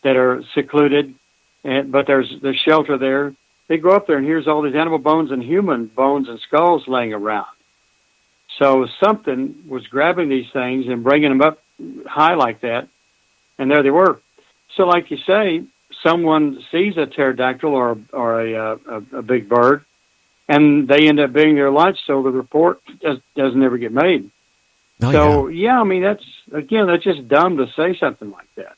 that are secluded, but there's shelter there. They go up there, and here's all these animal bones and human bones and skulls laying around. So something was grabbing these things and bringing them up high like that, and there they were. So, like you say, someone sees a pterodactyl or a big bird, and they end up being their lunch, so the report doesn't ever get made. Oh, yeah, I mean, that's just dumb to say something like that.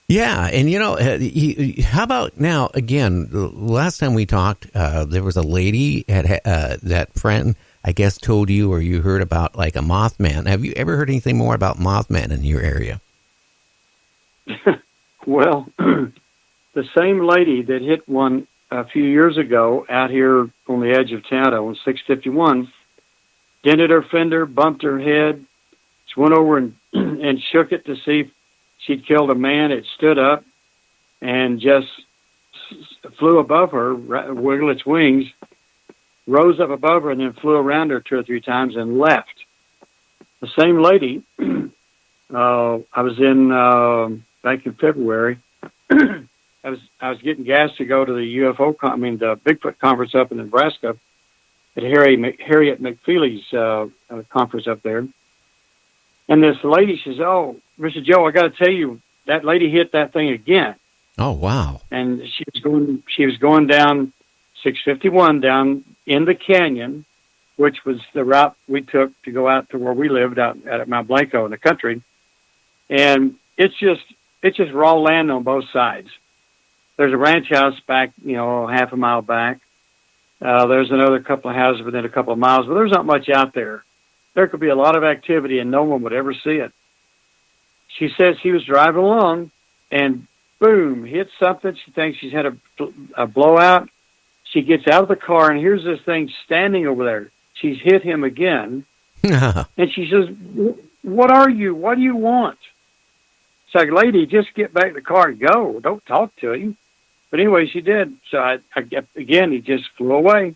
Yeah, and how about now, again, last time we talked, there was a lady that friend, I guess, told you or you heard about like a Mothman. Have you ever heard anything more about Mothman in your area? Well, the same lady that hit one a few years ago out here on the edge of town on 651, dented her fender, bumped her head. She went over and shook it to see if she'd killed a man. It stood up and just flew above her, wiggled its wings, rose up above her, and then flew around her 2 or 3 times and left. The same lady, I was in back in February. I was getting gas to go to the the Bigfoot conference up in Nebraska at Harriet McFeely's conference up there. And this lady says, "Oh, Mr. Joe, I got to tell you, that lady hit that thing again." Oh, wow! And she was going down 651 down in the canyon, which was the route we took to go out to where we lived out at Mount Blanco in the country. And it's just raw land on both sides. There's a ranch house back, half a mile back. There's another couple of houses within a couple of miles, but there's not much out there. There could be a lot of activity, and no one would ever see it. She says she was driving along, and boom, hit something. She thinks she's had a blowout. She gets out of the car, and here's this thing standing over there. She's hit him again, and she says, "What are you? What do you want?" It's like, "Lady, just get back in the car and go. Don't talk to him." But anyway, she did. So again, he just flew away.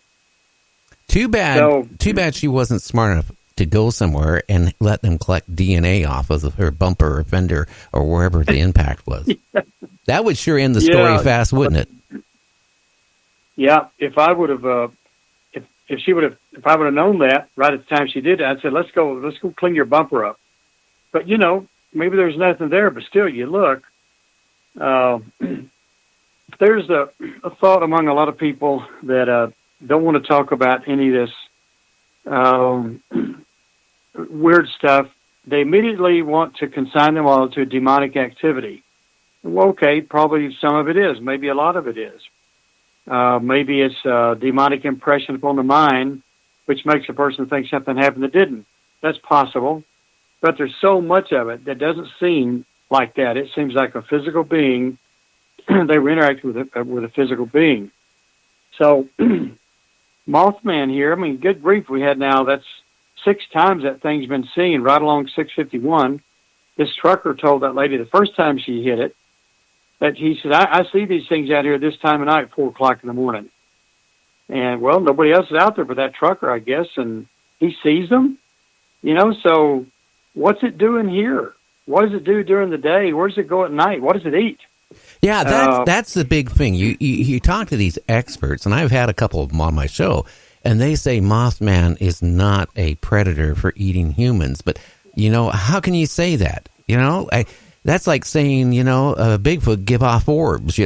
Too bad she wasn't smart enough to go somewhere and let them collect DNA off of her bumper or fender or wherever the impact was. That would sure end the story fast, wouldn't it? Yeah, if I would have, if I would have known that right at the time she did, I'd say, let's go clean your bumper up. But maybe there's nothing there, but still, you look. There's a thought among a lot of people that don't want to talk about any of this weird stuff. They immediately want to consign them all to demonic activity. Well, okay, probably some of it is. Maybe a lot of it is. Maybe it's a demonic impression upon the mind, which makes a person think something happened that didn't. That's possible. But there's so much of it that doesn't seem like that. It seems like a physical being. They were interacting with a physical being. So, Mothman here, I mean, good grief, we had now, that's 6 times that thing's been seen right along 651. This trucker told that lady the first time she hit it, that he said, I see these things out here this time of night, 4 o'clock in the morning. And, well, nobody else is out there but that trucker, I guess, and he sees them. So what's it doing here? What does it do during the day? Where does it go at night? What does it eat? Yeah, that's the big thing. You talk to these experts, and I've had a couple of them on my show, and they say Mothman is not a predator for eating humans. But, how can you say that? That's like saying, Bigfoot give off orbs.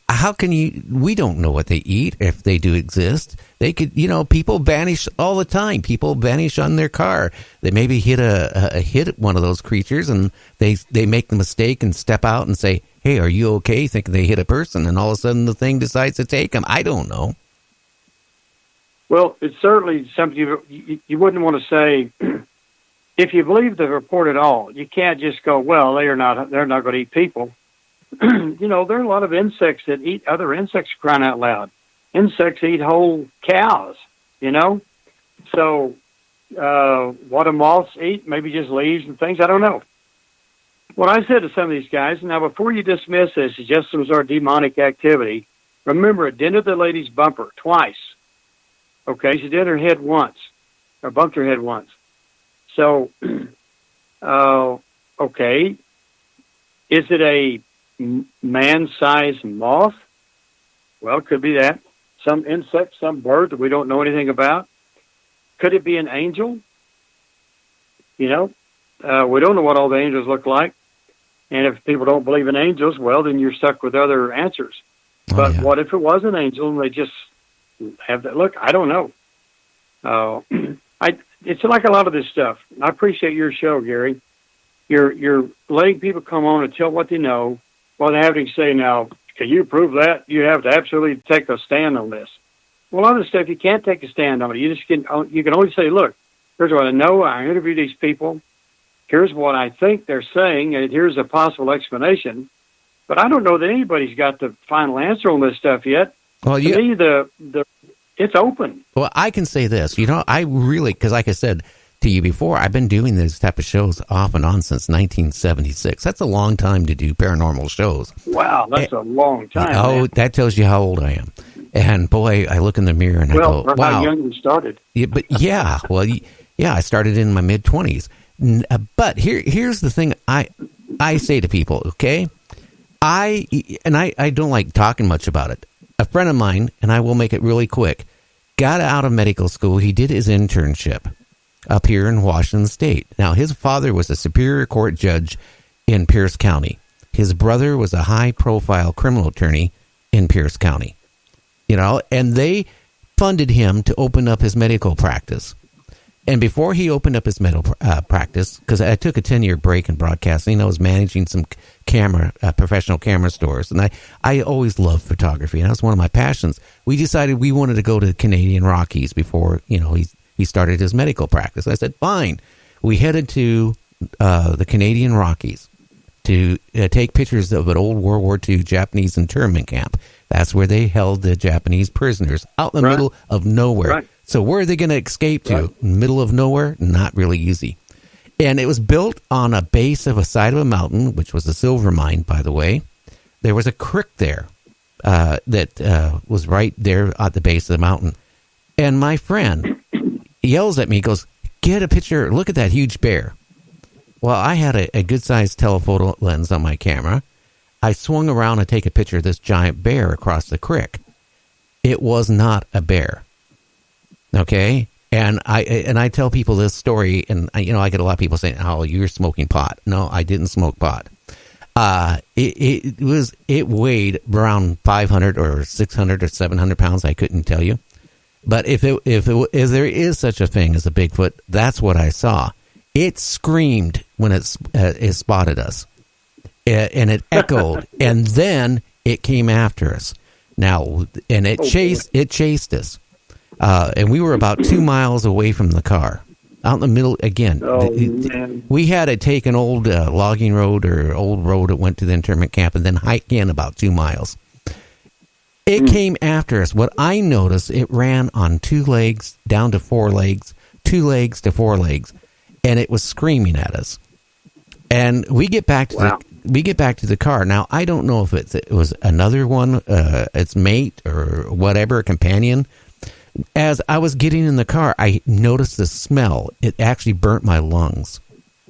How can we don't know what they eat, if they do exist. They could, people vanish all the time. People vanish on their car. They maybe hit one of those creatures, and they make the mistake and step out and say, "Hey, are you okay?" Thinking they hit a person, and all of a sudden the thing decides to take them. I don't know. Well, it's certainly something you wouldn't want to say. If you believe the report at all, you can't just go, "Well, they're not going to eat people." There are a lot of insects that eat other insects, crying out loud. Insects eat whole cows, So what do moths eat? Maybe just leaves and things. I don't know. What I said to some of these guys, now before you dismiss this, it just was our demonic activity. Remember, it dented the lady's bumper twice. Okay, she did her head once, or bumped her head once. So, okay, is it a man-sized moth? Well, it could be that. Some insect, some bird that we don't know anything about. Could it be an angel? We don't know what all the angels look like. And if people don't believe in angels, well, then you're stuck with other answers. But what if it was an angel and they just have that look? I don't know. It's like a lot of this stuff. I appreciate your show, Gary. You're letting people come on and tell what they know while they're having to say, now, can you prove that? You have to absolutely take a stand on this. Well, other stuff, you can't take a stand on it. You can only say, look, here's what I know. I interviewed these people. Here's what I think they're saying, and here's a possible explanation. But I don't know that anybody's got the final answer on this stuff yet. Well, to me, it's open. Well, I can say this. I really, because like I said to you before, I've been doing these type of shows off and on since 1976. That's a long time to do paranormal shows. Wow, that's a long time. Oh, man. That tells you how old I am. And boy, I look in the mirror and I go, wow. How young you started. Yeah, but I started in my mid-20s. But here's the thing I say to people, okay? I don't like talking much about it. A friend of mine, and I will make it really quick, got out of medical school. He did his internship up here in Washington State. Now, his father was a Superior Court judge in Pierce County. His brother was a high-profile criminal attorney in Pierce County. And they funded him to open up his medical practice. And before he opened up his medical practice, because I took a 10-year break in broadcasting, I was managing some professional camera stores, and I always loved photography, and that was one of my passions. We decided we wanted to go to the Canadian Rockies before, he started his medical practice. I said, fine. We headed to the Canadian Rockies to take pictures of an old World War II Japanese internment camp. That's where they held the Japanese prisoners, out in the middle of nowhere. Right. So where are they going to escape to? Right. Middle of nowhere? Not really easy. And it was built on a base of a side of a mountain, which was a silver mine, by the way. There was a creek there that was right there at the base of the mountain. And my friend yells at me, goes, get a picture, look at that huge bear. Well, I had a good-sized telephoto lens on my camera. I swung around to take a picture of this giant bear across the creek. It was not a bear. Okay, and I tell people this story, and I get a lot of people saying, "Oh, you're smoking pot." No, I didn't smoke pot. It weighed around 500 or 600 or 700 pounds. I couldn't tell you, but if there is such a thing as a Bigfoot, that's what I saw. It screamed when it spotted us, and it echoed, and then it came after us. Now, and it chased us. And we were about 2 miles away from the car, out in the middle. Again, we had to take an old logging road or old road that went to the internment camp and then hike in about 2 miles. It came after us. What I noticed, it ran on 2 legs down to 4 legs, 2 legs to 4 legs, and it was screaming at us. And we get back to the car. Now, I don't know if it was another one, its mate or whatever, a companion. As I was getting in the car, I noticed the smell. It actually burnt my lungs.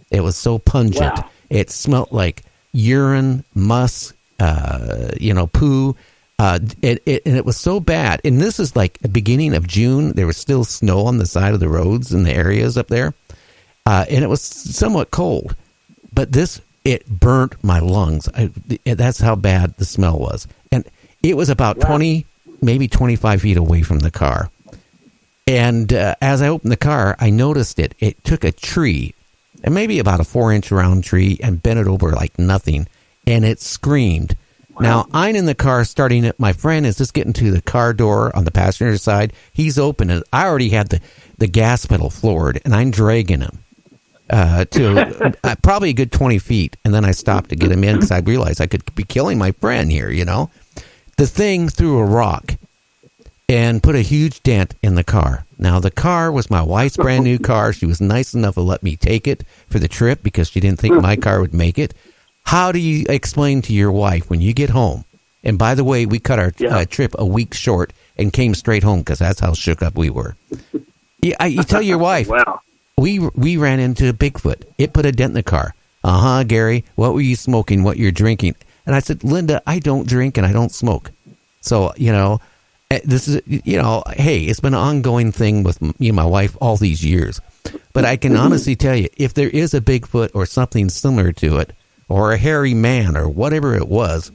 It was so pungent. Wow. It smelled like urine, musk, poo. And it was so bad. And this is like the beginning of June. There was still snow on the side of the roads in the areas up there. And it was somewhat cold. But it burnt my lungs. That's how bad the smell was. And it was about 20, maybe 25 feet away from the car. And as I opened the car, I noticed it. It took a tree, and maybe about a 4-inch round tree, and bent it over like nothing, and it screamed. Wow. Now, I'm in the car starting it. My friend is just getting to the car door on the passenger side. He's opening it. I already had the gas pedal floored, and I'm dragging him to probably a good 20 feet, and then I stopped to get him in because I realized I could be killing my friend here, The thing threw a rock and put a huge dent in the car. Now, the car was my wife's brand new car. She was nice enough to let me take it for the trip because she didn't think my car would make it. How do you explain to your wife when you get home? And by the way, we cut our trip a week short and came straight home because that's how shook up we were. You tell your wife, wow. We ran into a Bigfoot. It put a dent in the car. Gary, what were you smoking? What you're drinking? And I said, Linda, I don't drink and I don't smoke. So, this is, hey, it's been an ongoing thing with me and my wife all these years. But I can honestly tell you, if there is a Bigfoot or something similar to it, or a hairy man or whatever it was,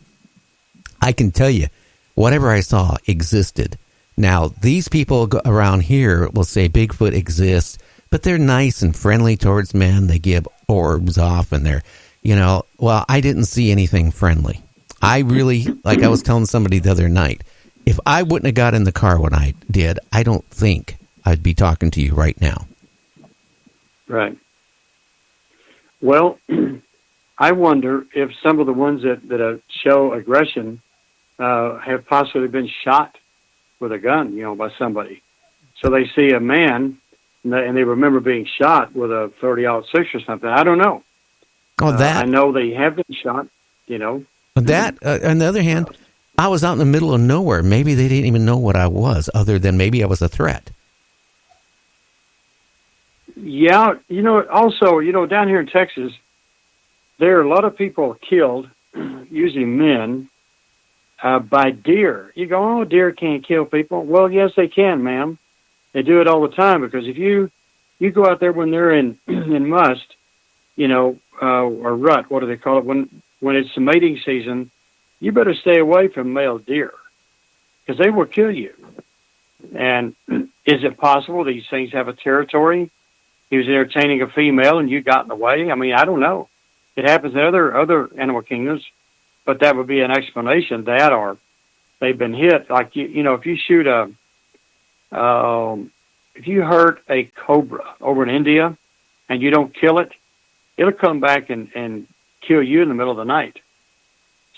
I can tell you, whatever I saw existed. Now, these people around here will say Bigfoot exists, but they're nice and friendly towards men. They give orbs off and they're, well, I didn't see anything friendly. I really, like I was telling somebody the other night, if I wouldn't have got in the car when I did, I don't think I'd be talking to you right now. Right. Well, I wonder if some of the ones that show aggression have possibly been shot with a gun, by somebody. So they see a man and they remember being shot with a 30-06 or something. I don't know. Oh, that I know they have been shot. That. On the other hand, I was out in the middle of nowhere. Maybe they didn't even know what I was, other than maybe I was a threat. Yeah, also, down here in Texas, there are a lot of people killed, usually men, by deer. You go, oh, deer can't kill people. Well, yes, they can, ma'am. They do it all the time, because if you go out there when they're in must, or rut, what do they call it? When it's the mating season, you better stay away from male deer, because they will kill you. And is it possible these things have a territory? He was entertaining a female and you got in the way. I mean, I don't know. It happens in other animal kingdoms, but that would be an explanation. That or they've been hit. Like if you shoot if you hurt a cobra over in India and you don't kill it, it'll come back and kill you in the middle of the night.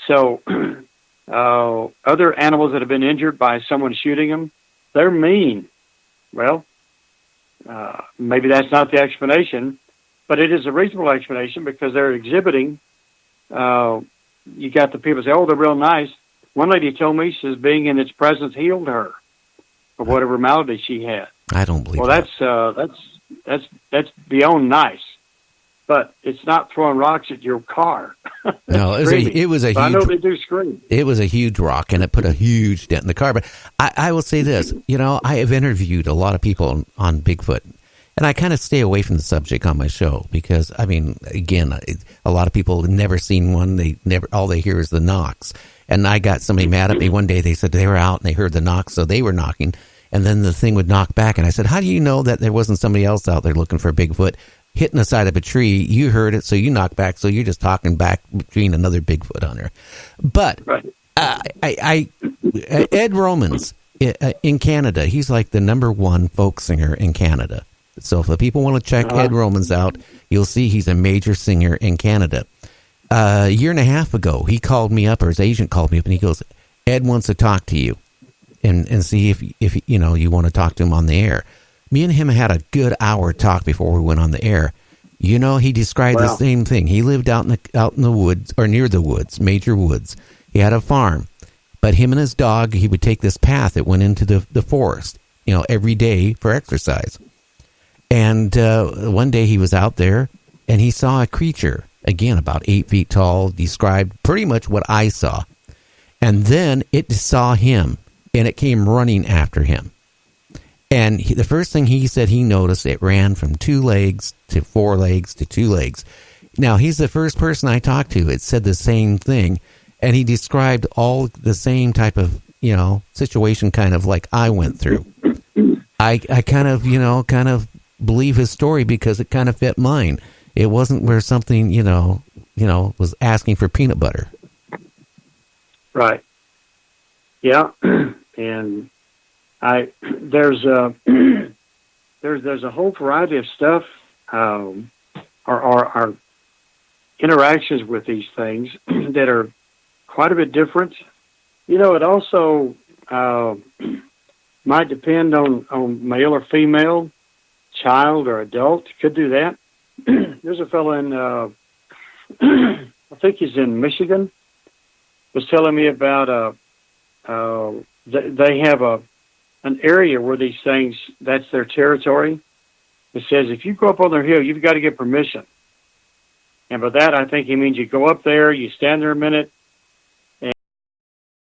So other animals that have been injured by someone shooting them, they're mean. Well, maybe that's not the explanation, but it is a reasonable explanation, because they're exhibiting. You got the people say, "Oh, they're real nice." One lady told me, she says, being in its presence healed her of whatever malady she had. I don't believe. Well, that's beyond nice, but it's not throwing rocks at your car. No, it was a huge. I know they do scream. It was a huge rock, and it put a huge dent in the car. But I will say this, I have interviewed a lot of people on Bigfoot, and I kind of stay away from the subject on my show because, I mean, again, a lot of people have never seen one. All they hear is the knocks. And I got somebody mad at me one day. They said they were out and they heard the knocks, so they were knocking, and then the thing would knock back. And I said, how do you know that there wasn't somebody else out there looking for Bigfoot? Hitting the side of a tree, you heard it, so you knocked back, so you're just talking back between another Bigfoot hunter. But right. Ed Romans in Canada, he's like the #1 folk singer in Canada. So if the people want to check Ed Romans out, you'll see he's a major singer in Canada. A year and a half ago, he called me up, or his agent called me up, and he goes, Ed wants to talk to you and see if you want to talk to him on the air. Me and him had a good hour talk before we went on the air. He described the same thing. He lived out in the woods, or near the woods, major woods. He had a farm, but him and his dog, he would take this path that went into the forest, every day for exercise. And one day he was out there and he saw a creature, again, about 8 feet tall, described pretty much what I saw. And then it saw him and it came running after him. And the first thing he said he noticed, it ran from 2 legs to 4 legs to 2 legs. Now, he's the first person I talked to. It said the same thing. And he described all the same type of, situation kind of like I went through. I kind of believe his story because it kind of fit mine. It wasn't where something, was asking for peanut butter. Right. Yeah. And there's a whole variety of stuff, our interactions with these things that are quite a bit different. It also might depend on male or female, child or adult. Could do that. There's a fellow in, I think he's in Michigan, was telling me about they have an area where these things, that's their territory. It says if you go up on their hill, you've got to get permission. And by that, I think he means you go up there, you stand there a minute,